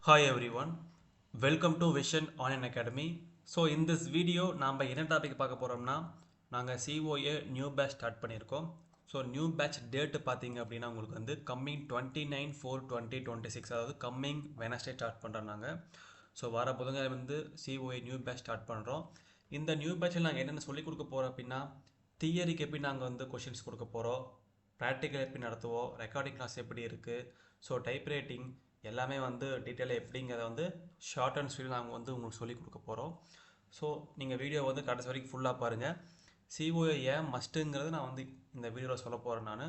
Hi everyone, welcome to Vision Online Academy. So in this video நாம என்ன topic பார்க்க போறோம்னா நாங்கள் COA நியூ பேட்ச் ஸ்டார்ட் பண்ணியிருக்கோம். ஸோ நியூ பேட்ச் டேட்டு பார்த்தீங்க அப்படின்னா உங்களுக்கு வந்து கம்மிங் 29/4/2026, அதாவது கம்மிங் வெனஸ்டே ஸ்டார்ட் பண்ணுறோம் நாங்கள். ஸோ வர புதன்கிழமை வந்து COA நியூ பேட்ச் ஸ்டார்ட் பண்ணுறோம். இந்த நியூ பேட்சில் நாங்கள் என்னென்ன சொல்லிக் கொடுக்க போகிறோம் அப்படின்னா, தியரிக்கு எப்படி நாங்கள் வந்து கொஷின்ஸ் கொடுக்க போகிறோம், ப்ராக்டிக்கல் எப்படி நடத்துவோம், ரெக்கார்டிங் கிளாஸ் எப்படி இருக்குது, ஸோ டைப் ரைட்டிங் எல்லாமே வந்து டீட்டெயிலாக எப்படிங்கிறத வந்து ஷார்ட் அண்ட் ஸ்வீட் நாங்கள் வந்து உங்களுக்கு சொல்லிக் கொடுக்க போகிறோம். ஸோ நீங்கள் வீடியோ வந்து கடைசி வரைக்கும் ஃபுல்லாக பாருங்கள். COA ஏன் மஸ்ட்டுங்கிறது நான் வந்து இந்த வீடியோவில் சொல்ல போகிறேன் நான்.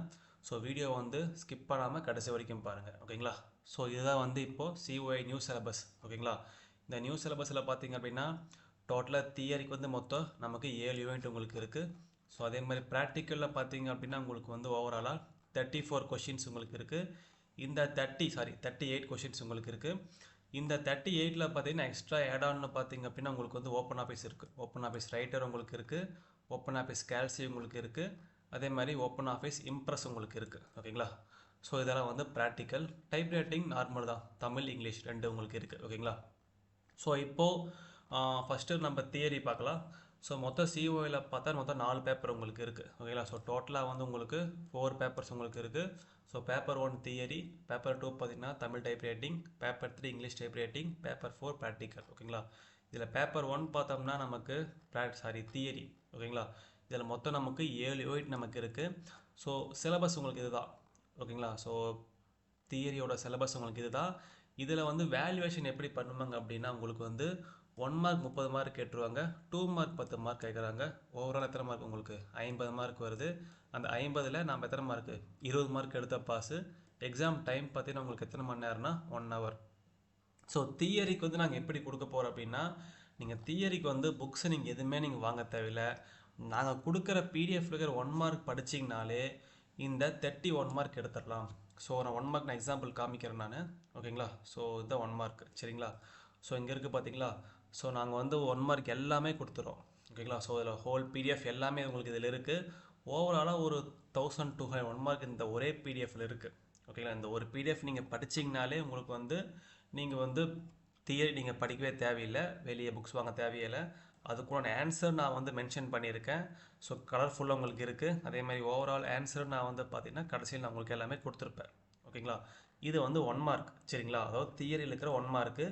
ஸோ வீடியோ வந்து ஸ்கிப் பண்ணாமல் கடைசி வரைக்கும் பாருங்கள், ஓகேங்களா. ஸோ இதுதான் வந்து இப்போது COA நியூ சிலபஸ், ஓகேங்களா. இந்த நியூ சிலபஸில் பார்த்தீங்க அப்படின்னா டோட்டலாக தியரிக்கு வந்து மொத்தம் நமக்கு 7 யூனிட் உங்களுக்கு இருக்குது. ஸோ அதே மாதிரி ப்ராக்டிக்கலில் பார்த்தீங்க அப்படின்னா உங்களுக்கு வந்து ஓவராலாக 34 கொஷின்ஸ் உங்களுக்கு இருக்குது. இந்த 38 கொஷின்ஸ் உங்களுக்கு இருக்குது. இந்த 38ல் பார்த்தீங்கன்னா எக்ஸ்ட்ரா ஆட்-ஆன்னு பார்த்தீங்க அப்படின்னா உங்களுக்கு வந்து ஓப்பன் ஆஃபீஸ் இருக்குது, ஓப்பன் ஆஃபீஸ் ரைட்டர் உங்களுக்கு இருக்குது, ஓப்பன் ஆஃபீஸ் கேல்சி உங்களுக்கு இருக்குது, அதே மாதிரி ஓப்பன் ஆஃபீஸ் இம்ப்ரெஸ் உங்களுக்கு இருக்குது, ஓகேங்களா. ஸோ இதெல்லாம் வந்து ப்ராக்டிக்கல். டைப் ரைட்டிங் நார்மல் தான், தமிழ் இங்கிலீஷ் ரெண்டு உங்களுக்கு இருக்குது, ஓகேங்களா. ஸோ இப்போது ஃபஸ்ட்டு நம்ம தியரி பார்க்கலாம். ஸோ மொத்தம் COAவில் பார்த்தா மொத்தம் 4 பேப்பர் உங்களுக்கு இருக்குது, ஓகேங்களா. ஸோ டோட்டலாக வந்து உங்களுக்கு 4 பேப்பர்ஸ் உங்களுக்கு இருக்குது. ஸோ பேப்பர் 1 தியரி, பேப்பர் 2 பார்த்தீங்கன்னா Tamil type writing, paper 3 English type writing, paper 4 practical, ஓகேங்களா. இதில் பேப்பர் 1 பார்த்தோம்னா நமக்கு தியரி, ஓகேங்களா. இதில் மொத்தம் நமக்கு 7 யூனிட் நமக்கு இருக்குது. ஸோ சிலபஸ் உங்களுக்கு இதுதான், ஓகேங்களா. ஸோ தியரியோட சிலபஸ் உங்களுக்கு இதுதான். இதில் வந்து வேல்யூவேஷன் எப்படி பண்ணுவாங்க அப்படின்னா உங்களுக்கு வந்து 1 மார்க் 30 மார்க் கேட்டுருவாங்க, 2 மார்க் 10 மார்க் கேட்குறாங்க. ஓவரால் எத்தனை மார்க் உங்களுக்கு 50 மார்க் வருது. அந்த 50ல் நம்ம எத்தனை மார்க்கு 20 மார்க் எடுத்த பாஸு. எக்ஸாம் டைம் பார்த்தீங்கன்னா உங்களுக்கு எத்தனை மணி நேரம்னா 1 ஹவர். ஸோ தியரிக்கு வந்து நாங்கள் எப்படி கொடுக்க போகிறோம் அப்படின்னா, நீங்கள் தியரிக்கு வந்து புக்ஸை நீங்கள் எதுவுமே நீங்கள் வாங்க தேவையில்லை. நாங்கள் கொடுக்குற PDF இருக்கிற 1 மார்க் படிச்சிங்கனாலே இந்த 31 மார்க் எடுத்துடலாம். ஸோ நான் 1 மார்க் நான் எக்ஸாம்பிள் காமிக்கிறேன் நான், ஓகேங்களா. ஸோ இதுதான் 1 மார்க், சரிங்களா. ஸோ இங்கே இருக்குது பார்த்தீங்களா. ஸோ நாங்கள் வந்து 1 மார்க் எல்லாமே கொடுத்துறோம், ஓகேங்களா. ஸோ இதில் ஹோல் PDF எல்லாமே உங்களுக்கு இதில் இருக்குது. ஓவராலாக ஒரு 1200 1 மார்க் இந்த ஒரே PDFல இருக்குது, ஓகேங்களா. இந்த ஒரு PDF நீங்கள் படிச்சிங்கனாலே உங்களுக்கு வந்து நீங்கள் வந்து தியரி நீங்கள் படிக்கவே தேவையில்லை, வெளியே புக்ஸ் வாங்க தேவையில்லை. அதுக்குள்ள ஆன்சர் நான் வந்து மென்ஷன் பண்ணியிருக்கேன். ஸோ கலர்ஃபுல்லாக உங்களுக்கு இருக்குது. அதே மாதிரி ஓவரால் ஆன்சர் நான் வந்து பார்த்தீங்கன்னா கடைசியில் நான் உங்களுக்கு எல்லாமே கொடுத்துருப்பேன், ஓகேங்களா. இது வந்து 1 மார்க், சரிங்களா. அதாவது தியரியில் இருக்கிற 1 மார்க்கு.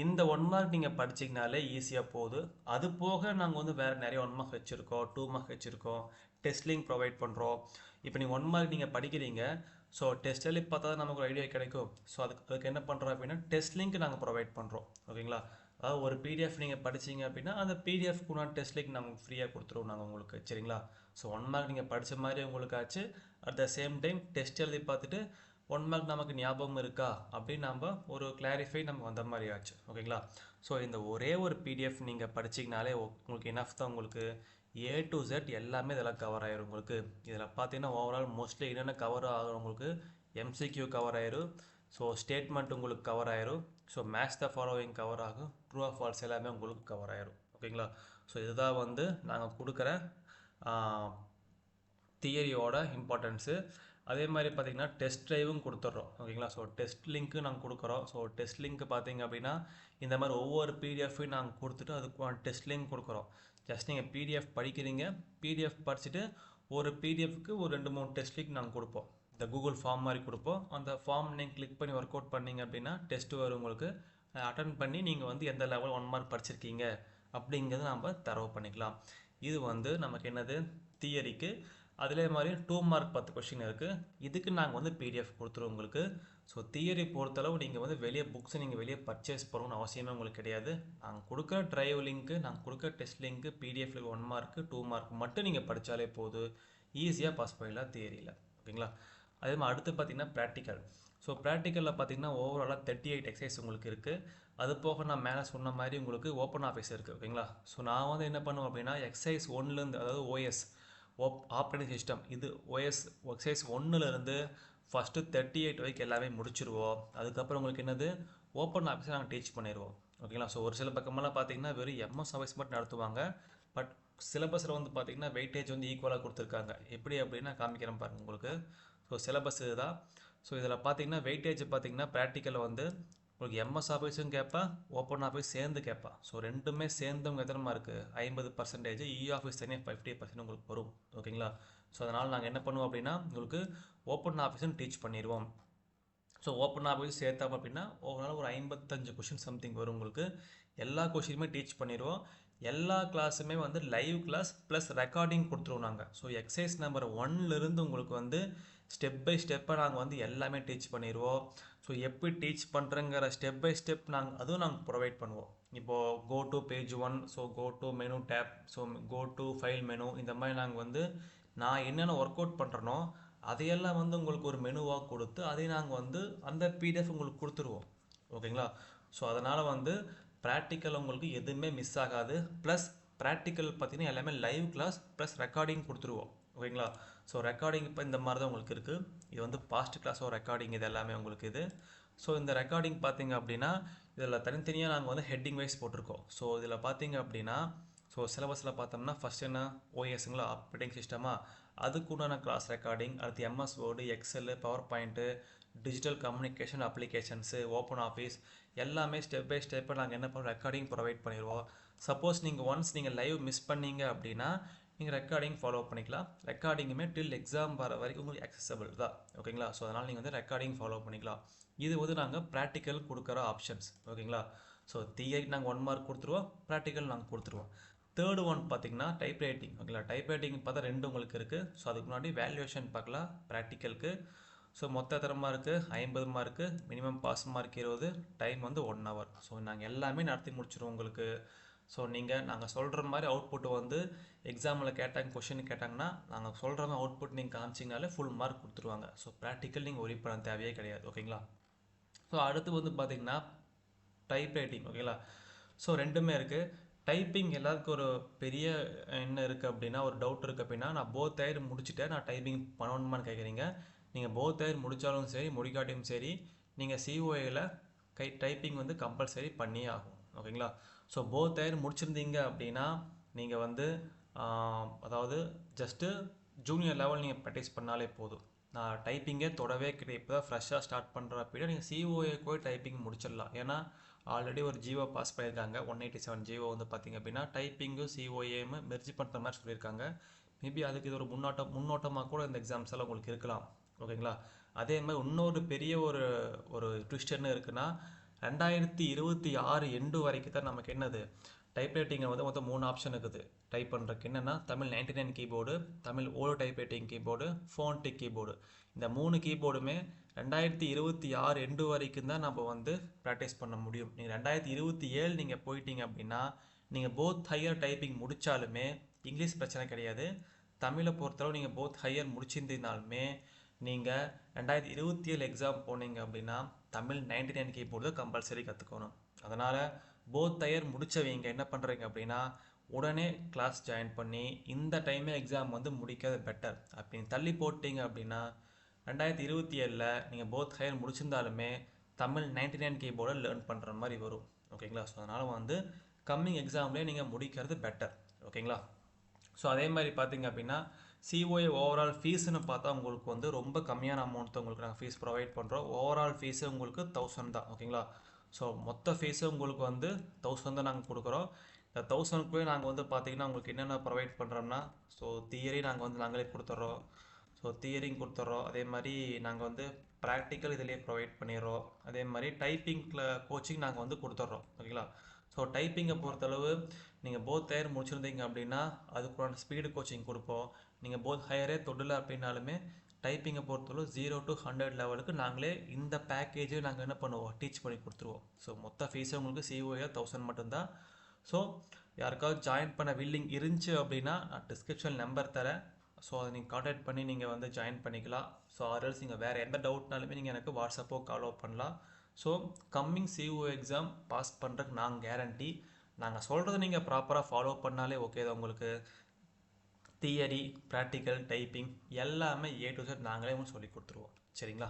இந்த 1 மார்க் நீங்கள் படிச்சிங்கனாலே ஈஸியாக போகுது. அது போக நாங்கள் வந்து வேறு நிறைய 1 மார்க் வச்சுருக்கோம், 2 மார்க் வச்சுருக்கோம், டெஸ்ட் லிங்க் ப்ரொவைட் பண்ணுறோம். இப்போ நீங்கள் 1 மார்க் நீங்கள் படிக்கிறீங்க, ஸோ டெஸ்ட் எழுதி பார்த்தா தான் நமக்கு ஒரு ஐடியா கிடைக்கும். ஸோ அதுக்கு என்ன பண்ணுறோம் அப்படின்னா டெஸ்ட் லிங்க் நாங்கள் ப்ரொவைட் பண்ணுறோம், ஓகேங்களா. அதாவது ஒரு PDF நீங்கள் படிச்சிங்க அப்படின்னா அந்த PDF டெஸ்ட் லிங்க் நாங்கள் ஃப்ரீயாக கொடுத்துருவோம் நாங்கள் உங்களுக்கு, சரிங்களா. ஸோ 1 மார்க் நீங்கள் படித்த மாதிரி உங்களுக்கு ஆச்சு. At the same time test எழுதி பார்த்துட்டு 1 மார்க் நமக்கு ஞாபகம் இருக்கா அப்படின்னு நம்ம ஒரு கிளாரிஃபை நம்ம வந்த மாதிரி ஆச்சு, ஓகேங்களா. ஸோ இந்த ஒரே ஒரு PDF நீங்கள் படிச்சிங்கனாலே உங்களுக்கு எனஃப் தான். உங்களுக்கு A to Z எல்லாமே இதெல்லாம் கவர் ஆயிரும் உங்களுக்கு. இதில் பார்த்தீங்கன்னா ஓவரால் மோஸ்ட்லி என்னென்ன கவர் ஆகும் உங்களுக்கு, MCQ கவர் ஆயிரும், ஸோ ஸ்டேட்மெண்ட் உங்களுக்கு கவர் ஆயிரும், so match the following cover ஆகும், ட்ரூ ஆர் ஃபால்ஸ் எல்லாமே உங்களுக்கு கவர் ஆயிரும், ஓகேங்களா. ஸோ இதுதான் வந்து நாங்கள் கொடுக்குற தியரியோட இம்பார்ட்டன்ஸு. அதே மாதிரி பார்த்தீங்கன்னா டெஸ்ட் ட்ரைவும் கொடுத்துட்றோம், ஓகேங்களா. ஸோ டெஸ்ட் லிங்க்கு நாங்கள் கொடுக்குறோம். ஸோ டெஸ்ட் லிங்க் பார்த்தீங்க அப்படின்னா இந்த மாதிரி ஒவ்வொரு PDFையும் நாங்கள் கொடுத்துட்டு அதுக்கு டெஸ்ட் லிங்க் கொடுக்குறோம். ஜஸ்ட் நீங்கள் PDF படிக்கிறீங்க, PDF படிச்சுட்டு ஒரு PDFக்கு ஒரு 2-3 டெஸ்ட் லிங்க் நாங்கள் கொடுப்போம். இந்த கூகுள் ஃபார்ம் மாதிரி கொடுப்போம். அந்த ஃபார்ம் நீங்கள் கிளிக் பண்ணி ஒர்க் அவுட் பண்ணிங்க அப்படின்னா டெஸ்ட்டு வரும் உங்களுக்கு. அட்டன் பண்ணி நீங்கள் வந்து எந்த லெவல் 1 மார்க் படிச்சிருக்கீங்க அப்படிங்கிறத நம்ம தரவு பண்ணிக்கலாம். இது வந்து நமக்கு என்னது தியரிக்கு. அதிலே மாதிரி 2 மார்க் 10 கொஷின் இருக்குது. இதுக்கு நாங்கள் வந்து PDF கொடுத்துருவோம் உங்களுக்கு. ஸோ தியரி பொறுத்தளவு நீங்கள் வந்து வெளியே புக்ஸை நீங்கள் வெளியே பர்ச்சேஸ் பண்ணணும்னு அவசியமே உங்களுக்கு கிடையாது. நாங்கள் கொடுக்குற ட்ரைவ் லிங்க்கு, நாங்கள் கொடுக்குற டெஸ்ட் லிங்க்கு, PDFல 1 மார்க்கு 2 மார்க் மட்டும் நீங்கள் படித்தாலே போதும், ஈஸியாக பாஸ் பண்ணிடலாம் தியரியில், ஓகேங்களா. அதே மாதிரி அடுத்து பார்த்தீங்கன்னா ப்ராக்டிக்கல். ஸோ ப்ராக்டிக்கலில் பார்த்தீங்கன்னா ஓவராலாக 38 எக்ஸசைஸ் உங்களுக்கு இருக்குது. அது போக நான் மேலே சொன்ன மாதிரி உங்களுக்கு ஓப்பன் ஆஃபீஸ் இருக்குது, ஓகேங்களா. ஸோ நான் வந்து என்ன பண்ணுவேன் அப்படின்னா எக்ஸசைஸ் 1லேருந்து, அதாவது OS ஆப்ரேட்டிங் சிஸ்டம், இது எக்ஸசைஸ் 1லேருந்து ஃபஸ்ட்டு 38 வரைக்கும் எல்லாமே முடிச்சிருவோம். அதுக்கப்புறம் உங்களுக்கு என்னது ஓப்பன் ஆஃபீஸை நாங்கள் டீச் பண்ணிடுவோம், ஓகேங்களா. ஸோ ஒரு சில பக்கமெல்லாம் பார்த்தீங்கன்னா வெறும் MS ஆஃபீஸ் மட்டும் நடத்துவாங்க. பட் சிலபஸில் வந்து பார்த்தீங்கன்னா வெயிட்டேஜ் வந்து ஈக்குவலாக கொடுத்துருக்காங்க. எப்படி அப்படின்னா காமிக்கிறேன் பாருங்கள் உங்களுக்கு. ஸோ சிலபஸ் இதுதான். ஸோ இதில் பார்த்தீங்கன்னா வெயிட்டேஜ் பார்த்தீங்கன்னா ப்ராக்டிக்கலில் வந்து உங்களுக்கு எம்எஸ் ஆஃபீஸும் கேட்பேன், ஓப்பன் ஆஃபீஸ் சேர்ந்து கேட்பேன். ஸோ ரெண்டுமே சேர்ந்து உங்களுக்கு எத்தனை மார்க்கு 50%, இ ஆஃபீஸ் தனியாக 50% உங்களுக்கு வரும். ஓகேங்களா? ஸோ அதனால் நாங்கள் என்ன பண்ணுவோம் அப்படின்னா உங்களுக்கு ஓப்பன் ஆஃபீஸும் டீச் பண்ணிடுவோம். ஸோ ஓப்பன் ஆஃபீஸ் சேர்த்தோம் அப்படின்னா ஓவரால் ஒரு 55 கொஷின் சம்திங் வரும் உங்களுக்கு. எல்லா கொஷினுமே டீச் பண்ணிடுவோம். எல்லா கிளாஸுமே வந்து லைவ் கிளாஸ் ப்ளஸ் ரெக்கார்டிங் கொடுத்துருவோம் நாங்கள். ஸோ எக்ஸசைஸ் நம்பர் 1லேருந்து உங்களுக்கு வந்து ஸ்டெப் பை ஸ்டெப்பாக நாங்கள் வந்து எல்லாமே டீச் பண்ணிடுவோம். ஸோ எப்படி டீச் பண்ணுறங்கிற ஸ்டெப் பை ஸ்டெப் அதுவும் நாங்கள் ப்ரொவைட் பண்ணுவோம். இப்போது go to page 1, so go to menu tab, so go to file menu, இந்த மாதிரி நாங்கள் வந்து நான் என்னென்ன ஒர்க் அவுட் பண்ணுறேனோ அதையெல்லாம் வந்து உங்களுக்கு ஒரு மெனுவாக கொடுத்து அதை நாங்கள் வந்து அந்த பிடிஎஃப் உங்களுக்கு கொடுத்துருவோம். ஓகேங்களா? ஸோ அதனால் வந்து ப்ராக்டிக்கல் உங்களுக்கு எதுவுமே மிஸ் ஆகாது. ப்ளஸ் ப்ராக்டிக்கல் பார்த்தீங்கன்னா எல்லாமே லைவ் கிளாஸ் ப்ளஸ் ரெக்கார்டிங் கொடுத்துருவோம். ஓகேங்களா? ஸோ ரெக்கார்டிங் இப்போ இந்த மாதிரி தான் உங்களுக்கு இருக்குது. இது வந்து பாஸ்ட் கிளாஸோ ரெக்கார்டிங் இது எல்லாமே உங்களுக்கு இது. ஸோ இந்த ரெக்கார்டிங் பார்த்தீங்க அப்படின்னா இதில் தனித்தனியாக நாங்கள் வந்து ஹெட்டிங் வைஸ் போட்டிருக்கோம். ஸோ இதில் பார்த்தீங்க அப்படின்னா ஸோ சிலபஸில் பார்த்தோம்னா ஃபஸ்ட் என்ன ஓஎஸ்ங்களா ஆப்ரேட்டிங் சிஸ்டமா, அதுக்குண்டான கிளாஸ் ரெக்கார்டிங், அடுத்து MS word, excel, power point, digital communication applications, open office எல்லாமே ஸ்டெப் பை ஸ்டெப்பை நாங்கள் என்ன பண்ணுறோம் ரெக்கார்டிங் ப்ரொவைட் பண்ணிடுவோம். சப்போஸ் நீங்கள் ஒன்ஸ் நீங்கள் லைவ் மிஸ் பண்ணீங்க அப்படின்னா நீங்கள் ரெக்கார்டிங் ஃபாலோ பண்ணிக்கலாம். ரெக்கார்டிங்குமே டில் எக்ஸாம் வர வரைக்கும் உங்களுக்கு அக்சசபிள் தான். ஓகேங்களா? ஸோ அதனால் நீங்கள் வந்து ரெக்கார்டிங் ஃபாலோ பண்ணிக்கலாம். இது வந்து நாங்கள் ப்ராக்டிக்கல் கொடுக்குற ஆப்ஷன்ஸ். ஓகேங்களா? ஸோ தியரி நாங்கள் 1 மார்க் கொடுத்துருவோம், ப்ராக்டிக்கல் நாங்கள் கொடுத்துருவோம். தேர்டு ஒன் பார்த்தீங்கன்னா டைப் ரைட்டிங். ஓகேங்களா? டைப் ரைட்டிங் பார்த்தா 2 உங்களுக்கு இருக்குது. ஸோ அதுக்கு முன்னாடி வேல்யூவேஷன் பார்க்கலாம் ப்ராக்டிக்கலுக்கு. ஸோ மொத்த எத்தனை mark 50 mark, minimum pass mark 20, time வந்து 1 hour. ஸோ நாங்கள் எல்லாமே நடத்தி முடிச்சிடுவோம் உங்களுக்கு. ஸோ நாங்கள் சொல்கிற மாதிரி அவுட்புட் வந்து எக்ஸாமில் கேட்டாங்க, கொஷின் கேட்டாங்கன்னா நாங்கள் சொல்கிற மாதிரி அவுட்புட் நீங்கள் காமிச்சிங்கனாலே ஃபுல் மார்க் கொடுத்துருவாங்க. ஸோ ப்ராக்டிக்கல் நீங்கள் ஒரி பண்ண தேவையே கிடையாது. ஓகேங்களா? ஸோ அடுத்து வந்து பார்த்தீங்கன்னா டைப் ரைட்டிங். ஓகேங்களா? ஸோ ரெண்டுமே இருக்குது. டைப்பிங் எல்லாருக்கும் ஒரு பெரிய என்ன இருக்குது அப்படின்னா ஒரு டவுட் இருக்குது அப்படின்னா நான் போத் டயர் முடிச்சுட்டேன், நான் டைப்பிங் பண்ணணுமான்னு கேட்குறீங்க. நீங்கள் போத் டயர் முடித்தாலும் சரி முடிக்காட்டியும் சரி நீங்கள் சிஓஏயில் டைப்பிங் வந்து கம்பல்சரி பண்ணியே ஆகும். ஓகேங்களா? ஸோ போத் டயர் முடிச்சிருந்தீங்க அப்படின்னா நீங்கள் வந்து அதாவது ஜஸ்ட்டு ஜூனியர் லெவல் நீங்கள் ப்ராக்டிஸ் பண்ணாலே போதும். நான் டைப்பிங்கே தொடவே கிடையாது. இப்போ தான் ஃப்ரெஷ்ஷாக ஸ்டார்ட் பண்ணுற அப்படின்னா நீங்கள் சிஓஏ கூட டைப்பிங் முடிச்சிடலாம். ஏன்னா ஆல்ரெடி ஒரு ஜிஓ பாஸ் பண்ணியிருக்காங்க 187 ஜிஓ வந்து பார்த்திங்க அப்படின்னா டைப்பிங்கும் சிஓஏயும் மெர்ஜ் பண்ணுற மாதிரி சொல்லியிருக்காங்க. மேபி அதுக்கு இது ஒரு முன்னோட்டமாக கூட இந்த எக்ஸாம்ஸ் எல்லாம் உங்களுக்கு இருக்கலாம். ஓகேங்களா? அதே மாதிரி இன்னொரு பெரிய ஒரு ட்விஸ்ட் என்ன இருக்குன்னா 2026 எண்டு வரைக்கும் தான் நமக்கு என்னது டைப் ரைட்டிங்கை வந்து மொத்தம் 3 ஆப்ஷன் இருக்குது டைப் பண்ணுறதுக்கு. என்னென்னா Tamil 99 keyboard, Tamil old type writing keyboard, phonetic keyboard. இந்த 3 கீபோர்டுமே 2026 எண்டு வரைக்கும் தான் நம்ம வந்து ப்ராக்டிஸ் பண்ண முடியும். நீங்கள் 2027 நீங்கள் போயிட்டீங்க அப்படின்னா நீங்கள் போத் ஹையர் டைப்பிங் முடித்தாலுமே இங்கிலீஷ் பிரச்சனை கிடையாது. தமிழை பொறுத்தளவு நீங்கள் போத் ஹையர் முடிச்சிருந்தீங்கனாலுமே நீங்கள் 2027 எக்ஸாம் போனீங்க அப்படின்னா தமிழ் 99 கீபோர்டு தான் கம்பல்சரி கற்றுக்கணும். அதனால் போத் ஹையர் முடித்தவங்க என்ன பண்ணுறீங்க அப்படின்னா உடனே கிளாஸ் ஜாயின் பண்ணி இந்த டைமே எக்ஸாம் வந்து முடிக்கிறது பெட்டர். அப்படின்னு தள்ளி போட்டிங்க அப்படின்னா 2027 நீங்கள் போத் ஹையர் முடிச்சிருந்தாலுமே தமிழ் 99 கீபோர்டை லேர்ன் பண்ணுற மாதிரி வரும். ஓகேங்களா? ஸோ அதனால் வந்து கம்மிங் எக்ஸாம்லேயே நீங்கள் முடிக்கிறது பெட்டர். ஓகேங்களா? ஸோ அதே மாதிரி பார்த்தீங்க அப்படின்னா சிஓஏ ஓவரால் ஃபீஸ்னு பார்த்தா உங்களுக்கு வந்து ரொம்ப கம்மியான அமௌண்ட் தான் உங்களுக்கு நாங்கள் ஃபீஸ் ப்ரொவைட் பண்ணுறோம். ஓவரால் ஃபீஸு உங்களுக்கு 1000 தான். ஓகேங்களா? ஸோ மொத்த ஃபீஸு உங்களுக்கு வந்து 1000 தான் நாங்கள் கொடுக்குறோம். இந்த 1000க்குள்ளே நாங்கள் வந்து பார்த்தீங்கன்னா உங்களுக்கு என்னென்ன ப்ரொவைட் பண்ணுறோம்னா ஸோ தியரி நாங்களே கொடுத்துட்றோம். ஸோ தியரிங் கொடுத்துட்றோம். அதே மாதிரி நாங்கள் வந்து ப்ராக்டிக்கல் இதிலே ப்ரொவைட் பண்ணிடுறோம். அதே மாதிரி டைப்பிங்கில் கோச்சிங் நாங்கள் வந்து கொடுத்துட்றோம். ஓகேங்களா? ஸோ டைப்பிங்கை பொறுத்தளவு நீங்கள் போத் ஹையர் முடிச்சிருந்தீங்க அப்படின்னா அதுக்குள்ளான ஸ்பீடு கோச்சிங் கொடுப்போம். நீங்கள் போத் ஹையரே தொடலை அப்படின்னாலுமே டைப்பிங்கை பொறுத்தளவு 0 to 100 லெவலுக்கு நாங்களே இந்த பேக்கேஜை நாங்கள் என்ன பண்ணுவோம் டீச் பண்ணி கொடுத்துருவோம். ஸோ மொத்த ஃபீஸே உங்களுக்கு சிஓஏ 1000 மட்டும்தான். ஸோ யாருக்காவது ஜாயின் பண்ண வில்லிங் இருந்துச்சு அப்படின்னா நான் டிஸ்கிரிப்ஷன் நம்பர் தரேன். ஸோ அதை நீங்கள் கான்டாக்ட் பண்ணி நீங்கள் வந்து ஜாயின் பண்ணிக்கலாம். ஸோ ஆர்எல்ஸ் நீங்கள் வேறு எந்த டவுட்னாலுமே நீங்கள் எனக்கு வாட்ஸ்அப்போ காலோ பண்ணலாம். So coming CO exam pass பண்ணுறதுக்கு நாங்கள் கேரண்டி. நாங்கள் சொல்கிறத நீங்கள் ப்ராப்பராக ஃபாலோ பண்ணாலே ஓகே தான். உங்களுக்கு தியரி, ப்ராக்டிக்கல், டைப்பிங் எல்லாமே A to Z நாங்களே உங்களுக்கு சொல்லி கொடுத்துருவோம். சரிங்களா?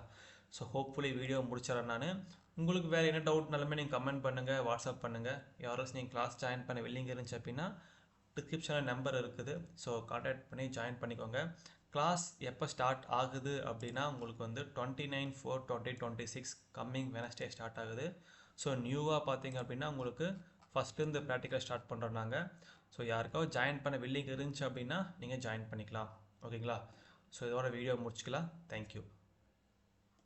ஸோ ஹோப்ஃபுல்லி வீடியோ முடிச்சிடறேன் நான். உங்களுக்கு வேறு என்ன டவுட்னாலுமே நீங்கள் கமெண்ட் பண்ணுங்கள், வாட்ஸ்அப் பண்ணுங்கள். யாராச்சும் நீங்கள் கிளாஸ் ஜாயின் பண்ண வில்லிங் இருந்துச்சு அப்படின்னா டிஸ்கிரிப்ஷனில் நம்பர் இருக்குது. ஸோ கான்டாக்ட் பண்ணி ஜாயின் பண்ணிக்கோங்க. கிளாஸ் எப்போ ஸ்டார்ட் ஆகுது அப்படின்னா உங்களுக்கு வந்து 29/4/2026 கம்மிங் வெனஸ்டே ஸ்டார்ட் ஆகுது. ஸோ நியூவாக பார்த்தீங்க அப்படின்னா உங்களுக்கு ஃபஸ்ட்டு ப்ராக்டிக்கல் ஸ்டார்ட் பண்ணுறோம் நாங்கள். ஸோ யாருக்காவது ஜாயின் பண்ண வில்லிங் இருந்துச்சு அப்படின்னா நீங்கள் ஜாயின் பண்ணிக்கலாம். ஓகேங்களா? ஸோ இதோட வீடியோ முடிச்சுக்கலாம். தேங்க்யூ.